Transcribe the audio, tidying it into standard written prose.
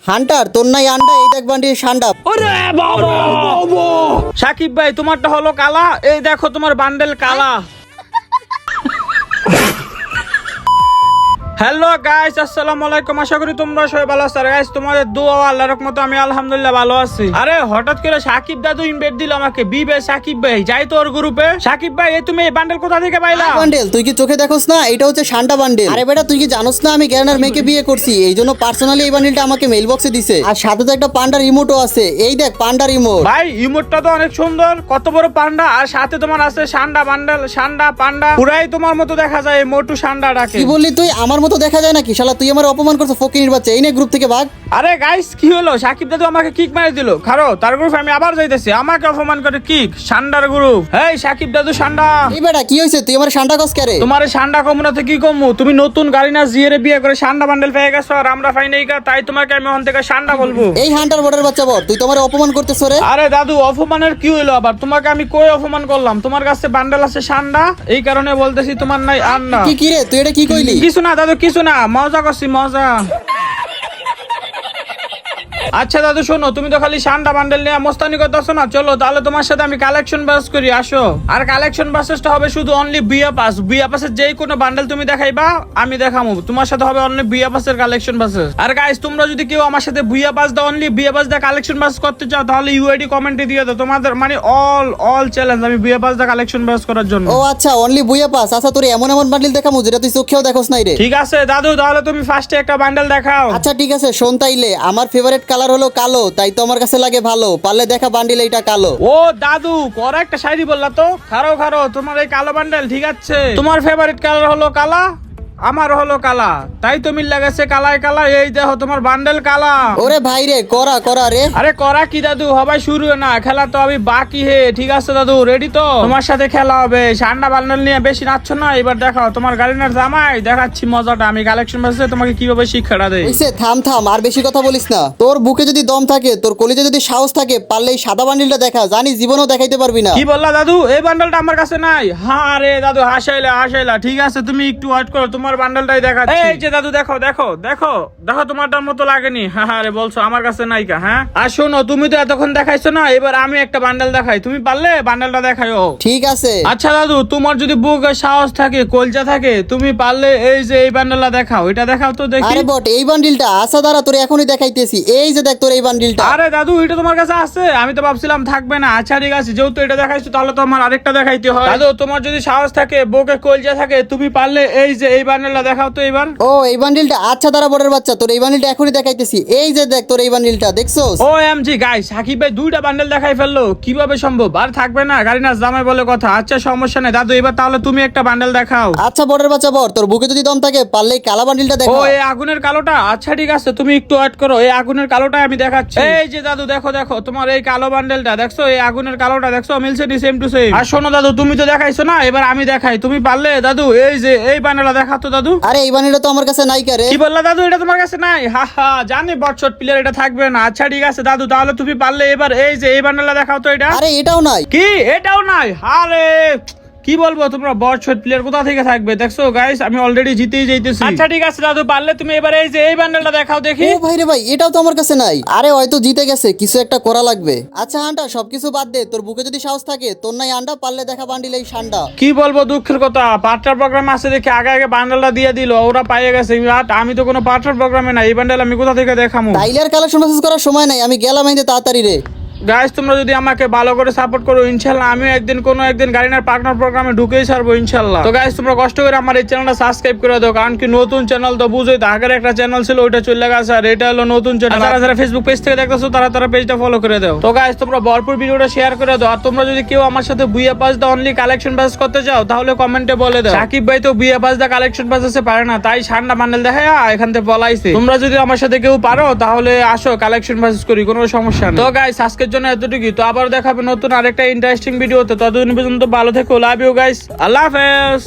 Hunter তোর নাই আন্ডা, এই দেখ বান্ডিল সান্ডা। সাকিব ভাই তোমারটা হলো কালা, এই দেখো তোমার বান্ডেল কালা। হ্যালো গাইস, আসসালামু আলাইকুম। আশা করি তোমরা সবাই ভালো আছো। গাইস তোমাদের দোয়া আল্লাহর রহমতে আমি আলহামদুলিল্লাহ ভালো আছি। আরে হঠাৎ করে সাকিব দাদু ইনভাইট দিল আমাকে, বিবে সাকিব ভাই যাই তো ওর গ্রুপে। সাকিব ভাই তুমি এই বান্ডেল কোথা থেকে পাইলা? বান্ডেল তুই কি চোখে দেখোস না? এটা হচ্ছে সান্ডা বান্ডেল। আরে বেটা তুই কি জানোস না আমি গ্যানার মেয়েকে বিয়ে করছি, এই জন্য পার্সোনালি এই বান্ডেলটা আমাকে মেইল বক্সে দিছে। আর সাথে তো একটা পান্ডার ইমোটও আছে, এই দেখ পান্ডার ইমোট। ভাই ইমোটটা তো অনেক সুন্দর, কত বড় পান্ডা, আর সাথে তোমার আছে সান্ডা বান্ডেল, সান্ডা পান্ডা, পুরাই তোমার মতো দেখা যায় মোটু সান্ডাটাকে। কি বললি তুই? আমার মতো দেখা যায় নাকি? শালা তুই আমার অপমান করছিস ফকিনির বাচ্চা, এই নে গ্রুপ থেকে ভাগ। আরে গাইস কি হলো? সাকিব দাদু আমাকে কিক মারি দিল। খারো তার গ্রুপে আমি আবার যাইতেছি, আমাকে অপমান করে কিক। সান্ডার গ্রুপ, এই সাকিব দাদু সান্ডা। এই বেটা কি হইছে? তুই আমার সান্ডা কস করে? তোমারে সান্ডা কমুনাতে কি কমু? তুমি নতুন গাড়ি না জিয়ারে বিয়ে করে সান্ডা বান্ডেল পেয়ে গেছো, আর আমরা পাই নাই গা, তাই তোমাকে আমি ওখান থেকে সান্ডা বলবো। এই হান্টার বর্ডার বাচ্চা বড়, তুই তো আমার অপমান করতেছ রে। আরে দাদু অপমানের কি হইলো আবার? তোমাকে আমি কই অপমান করলাম? তোমার কাছে বান্ডেল আছে সান্ডা, এই কারণে বলতেছি তোমার নাই আন্ডা। কি কি রে তুই এটা কি কইলি? কিছু না দাদু, কিছু না, মজা করছি মজা। আচ্ছা দাদু শোনো, তুমি তো খালি সান্ডা বান্ডেল নিয়ে মস্তানি করতেছো না, চলো তাহলে তোমার সাথে আমি কালেকশন বাস করি, আসো। আর কালেকশন বাসেসটা হবে শুধু অনলি বিয়া পাস। বিয়া পাসের যেই কোনো বান্ডেল তুমি দেখাইবা আমি দেখাবো, তোমার সাথে হবে অনলি বিয়া পাসের কালেকশন বাসেস। আর গাইস তোমরা যদি কেউ আমার সাথে বিয়া পাস দা অনলি বিয়া পাস দা কালেকশন বাস করতে চাও, তাহলে ইউআইডি কমেন্টে দিয়ে দাও। তোমাদের মানে অল চ্যালেঞ্জ আমি বিয়া পাস দা কালেকশন বাস করার জন্য। ও আচ্ছা, অনলি বুইয়া পাস। আচ্ছা তোর এমন এমন বান্ডেল দেখামু যেটা তুই চোখেও দেখোস নাই রে। ঠিক আছে দাদু, তাহলে তুমি ফার্স্টে একটা বান্ডেল দেখাও। আচ্ছা ঠিক আছে, শোন তাইলে আমার ফেভারিট কালার হলো কালো, তাই তো আমার কাছে লাগে ভালো। পারলে দেখা বান্ডিল এইটা কালো। ও দাদু করা একটা শায়রি বললা তো। খারো খারো, তোমার এই কালো বান্ডেল ঠিক আছে। তোমার ফেভারিট কালার হলো কালা, আমার হলো কালা, তাই তো মিল লাগাছে কালায় কালা। এই দেখো তোমার বান্ডেল কালা। ওরে ভাই রে, করা করা রে। আরে করা কি দাদু, হবাই শুরু না, খেলা তো আমি বাকি হে। ঠিক আছে দাদু, রেডি তো? তোমার সাথে খেলা হবে। সান্ডা বান্ডেল নিয়ে বেশি নাচছ না, এবার দেখাও তোমার গাড়িনার জামাই। দেখাচ্ছি মজাটা, আমি কালেকশন বাসে তোমাকে কিভাবে শিক্ষাটা দেই। ওইসে থাম থাম, আর বেশি কথা বলিস না। তোর বুকে যদি দম থাকে, তোর কলিজে যদি সাহস থাকে, পারলে এই সাদা বান্ডিলটা দেখা, জানি জীবনেও দেখাইতে পারবি না। কি বললা দাদু? এই বান্ডেলটা আমার কাছে নাই। হ্যাঁ রে দাদু, হাসাইলা। ঠিক আছে তুমি একটু ওয়েট করো, তোমার বান্ডেলটাই দেখাচ্ছি। এই যে দাদু দেখো দেখো দেখো দেখো, তোমারটার মতো লাগেনি? হ্যাঁ রে বলছো আমার কাছে নাই কা? হ্যাঁ আর শোনো, তুমি তো এতক্ষণ দেখাইছো না, এবার আমি একটা বান্ডেল দেখাই, তুমি পারলে বান্ডেলটা দেখাইও। ঠিক আছে। আচ্ছা দাদু, তোমার যদি বুকে সাহস থাকে, কলজা থাকে, তুমি পারলে এই যে এই বান্ডেলটা দেখাও, এটা দেখাও তো দেখি। আরে বট, এই বান্ডিলটা আচ্ছা দাঁড়া, তোর এখনই দেখাইতেছি। এই যে দেখ তোর এই বান্ডিলটা। আরে দাদু এটা তোমার কাছে আছে? আমি তো ভাবছিলাম থাকবে না। আচ্ছা ঠিক আছে, যেহেতু এটা দেখাইছো তাহলে তো আমার আরেকটা দেখাইতে হয়। দাদু তোমার যদি সাহস থাকে, বুকে কলজা থাকে, তুমি পারলে এই যে এই বান্ডেলটা দেখাও তো এবার। ও এই বান্ডিলটা, আচ্ছা দাঁড়া বড়ের বাচ্চা, তোর এই বান্ডিলটা এখনই দেখাইতেছি। এই যে দেখ তোর এই বান্ডিলটা, দেখছোস? ও এমজি গাইস, সাকিব ভাই দুইটা বান্ডেল দেখাই ফেললো, কিভাবে সম্ভব? আর থাকবে না, গাড়ি না জামাই বলে কথা। আচ্ছা সমস্যা নেই দাদু, এবার তাহলে তুমি একটা বান্ডেল দেখাও। আচ্ছা বড়ের বাচ্চা বড়, তোর বুকে যদি দম থাকে, পারলে এই কালা বান্ডিলটা ও দেখো। এই আগুনের কালোটা? আচ্ছা ঠিক আছে, তুমি একটু ওয়েট করো, এই আগুনের কালোটা আমি দেখাচ্ছি। এই যে দাদু দেখো দেখো, তোমার এই কালো বান্ডেলটা দেখছো, এই আগুনের কালোটা দেখছো, মিলছে নি সেম টু সেম। আর শোনো দাদু, তুমি তো দেখাইছো না, এবার আমি দেখাই, তুমি পারলে দাদু এই যে এই বান্ডেলটা দেখাতো দাদু। আরে এই বান্ডিলটা তো আমার কাছে নাই কারে। কি বললা দাদু, এটা তোমার কাছে নাই? হা জানি বটশট প্লেয়ার এটা থাকবে না। আচ্ছা ঠিক আছে দাদু, তাহলে তুমি পারলে এবার এই যে এই বান্ডেলটা দেখাও তো। এটা আরে এটাও নাই। কি? এটাও নাই? আরে কি বলবো, তোমরা বটশট প্লেয়ার কোথা থেকে থাকবে? দেখছো গাইস, আমি অলরেডি জিতেই যাইতেছি। আচ্ছা ঠিক আছে দাদু, পারলে তুমি এবার এই যে এই বান্ডেলটা দেখাও দেখি। ও ভাই রে ভাই, এটাও তো আমার কাছে নাই। আরে হয়তো জিতে গেছে, কিছু একটা করা লাগবে। আচ্ছা আন্ডা, সবকিছু বাদ দে, তোর বুকে যদি সাহস থাকে, তোর নাই আন্ডা, পারলে দেখা বান্ডিল এই সান্ডা। কি বলবো, দুঃখের কথা, পার্টনার প্রোগ্রাম আছে দেখে আগে বান্ডেলটা দিয়ে দিল, ওরা পাইয়ে গেছে। আমি তো কোনো পার্টনার প্রোগ্রামে না, এই বান্ডেল আমি কোথা থেকে দেখামু? তাইলে আর কালেকশন মেসেজ করার সময় নাই, আমি গেলাম এই যে তাড়াতাড়ি রে। গাইস তোমরা যদি আমাকে ভালো করে সাপোর্ট করো, ইনশাল্লাহ আমিও একদিন কোনো একদিন গাড়িনার পার্টনার প্রোগ্রামে ঢুকেই ছাড়বো ইনশাল্লাহ। তো গাইস তোমরা কষ্ট করে আমার এই চ্যানেলটা সাবস্ক্রাইব করে দাও, কারণ কি নতুন চ্যানেল তো বুঝোই তো, আগের একটা চ্যানেল ছিল ওইটা চলে গেছে, আর এটা হলো নতুন চ্যানেল। যারা ফেসবুক পেজ থেকে দেখতেছো তারা পেজটা ফলো করে দাও। তো গাইস তোমরা ভরপুর ভিডিওটা শেয়ার করে দাও। আর তোমরা যদি কেউ আমার সাথে booyah pass the only collection pass করতে চাও, তাহলে কমেন্টে বলে দাও। সাকিব ভাই তো booyah pass the collection pass আছে পারে না, তাই সান্ডা বান্ডেল দেখায় এখান থেকে বলাইছে। তোমরা যদি আমার সাথে কেউ পারো, তাহলে আসো কালেকশন পাস করি, কোনো সমস্যা নেই। তো গাইস আজকের জন্য এতটুকুই, তো আবার দেখাবে নতুন আরেকটা ইন্টারেস্টিং ভিডিওতে। ততদিন পর্যন্ত ভালো থেকো, লাভ ইউ গাইস, আল্লাহ হাফেজ।